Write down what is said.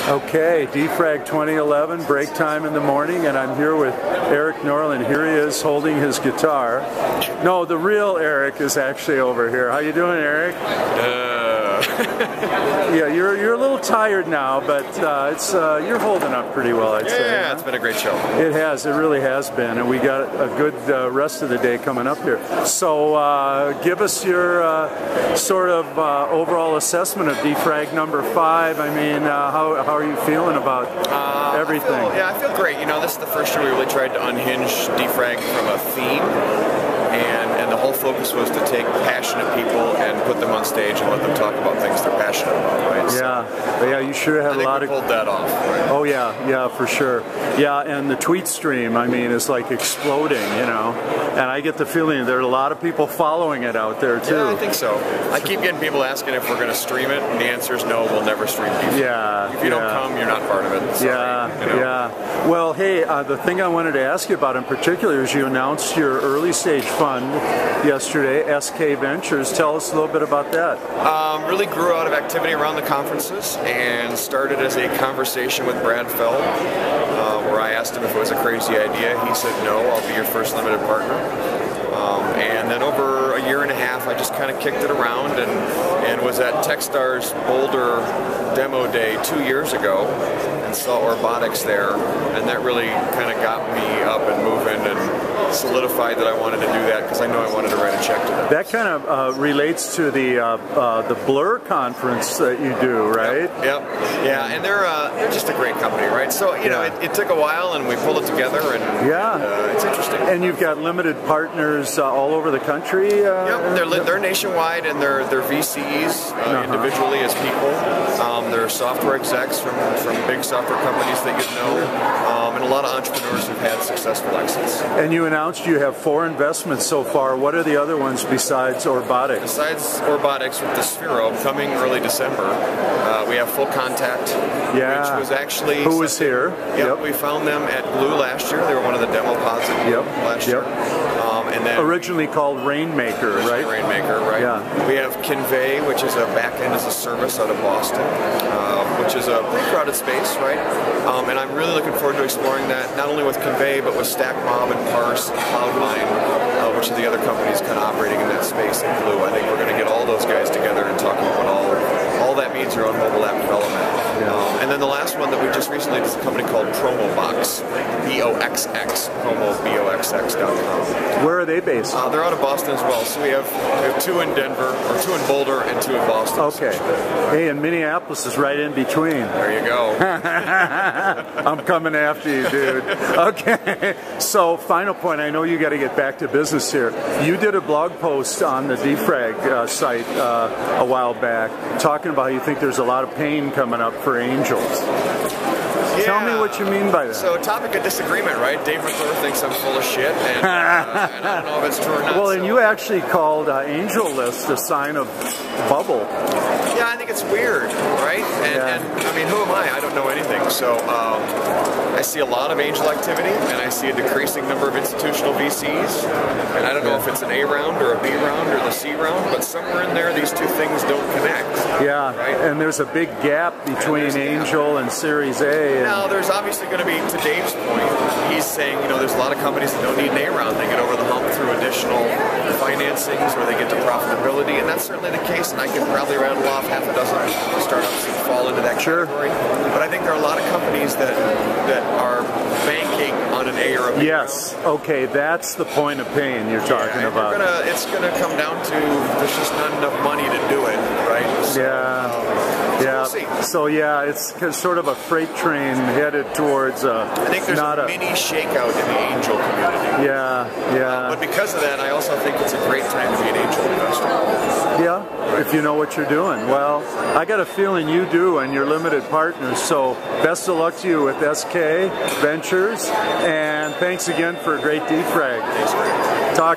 Okay, Defrag 2011, break time in the morning, and I'm here with Eric Norlin. Here he is holding his guitar. No, the real Eric is actually over here. How you doing, Eric? Yeah, you're a little tired now, but you're holding up pretty well, I'd say. Yeah, it's been a great show. It has, it really has been, and we got a good rest of the day coming up here. So give us your sort of overall assessment of Defrag number 5. I mean, how are you feeling about everything? I feel great. You know, this is the first year we really tried to unhinge Defrag from a theme. And the whole focus was to take passionate people and put them on stage and let them talk about things they're passionate about, right? Yeah, you sure had a lot of... pulled that off, right? Oh yeah, for sure. Yeah, and the tweet stream, I mean, is like exploding, you know. And I get the feeling there are a lot of people following it out there too. Yeah, I think so. I keep getting people asking if we're going to stream it, and the answer is no, we'll never stream it. Yeah. If you don't come, you're not part of it. Sorry, yeah. Well, hey, the thing I wanted to ask you about in particular is you announced your early stage fund yesterday, SK Ventures. Tell us a little bit about that. Really grew out of activity around the conferences and started as a conversation with Brad Feld, where I asked him if it was a crazy idea. He said, no, I'll be your first limited partner. And then over a year and a half, I just kind of kicked it around and was at Techstars Boulder demo day 2 years ago and saw Orbotics there, and that really kind of got me up and moving and solidified that I wanted to do that because I knew I wanted to write a check to them. That kind of relates to the Blur conference that you do, right? Yep. Yeah, and they're just a great company, right? So you know, it took a while, and we pulled it together, and it's interesting. And you've got limited partners all over the country. Yep, they're nationwide, and they're VCs individually as people. They're software execs from big software companies that you know, and a lot of entrepreneurs who've had successful exits. And you announced you have 4 investments so far. What are the other ones besides Orbotics? Besides Orbotics, with the Sphero coming early December, we have Full Contact, which was actually... Who was here. Yep, we found them at Glue last year. They were one of the demo pods at Glue last year. And then originally called Rainmaker, right? Rainmaker, right. Yeah. We have Convey, which is a back-end as a service out of Boston, which is a pretty crowded space, right? And I'm really looking forward to exploring that, not only with Convey, but with StackMob and Parse and Cloud9, which are the other companies kind of operating in that space in Glue. I think we're going to get all those guys together and talk about what all that means around mobile app development. And then the last one that we just recently did is a company called PromoBox, B-O-X-X, promoboxx.com. Where are they based? They're out of Boston as well. So we have 2 in Denver, or 2 in Boulder, and 2 in Boston. Okay. Hey, and Minneapolis is right in between. There you go. I'm coming after you, dude. Okay. So, final point. I know you got to get back to business here. You did a blog post on the Defrag site a while back, talking about how you think there's a lot of pain coming up for angels. Tell me what you mean by that. So, topic of disagreement, right? Dave McClure thinks I'm full of shit, and I don't know if it's true or not. Well, and you actually called Angel List a sign of bubble. Yeah, I think it's weird, right? And I mean, who am I? I don't know anything. So I see a lot of angel activity, and I see a decreasing number of institutional VCs. And I don't know if it's an A round or a B round or the C round, but somewhere in there, these 2 things don't connect. Yeah, right? And there's a big gap between Angel and Series A. Now, there's obviously going to be, to Dave's point, he's saying, you know, there's a lot of companies that don't need an A round. They get over the hump through additional financings where they get to profitability, and that's certainly the case, and I can probably rattle off half a dozen startups that fall into that category. But I think there are a lot of companies that are banking on an A or a B. Yes. Okay, that's the point of pain you're talking about. It's going to come down to there's just not enough money to do it, right? So, yeah. We'll see. So yeah, it's sort of a freight train headed towards I think there's a mini shakeout in the angel community. Yeah. But because of that, I also think it's a great time to be an angel investor. Yeah, if you know what you're doing. Well, I got a feeling you do, and you're limited partners. So best of luck to you with SK Ventures, and thanks again for a great Defrag. Thanks, Greg. Talk.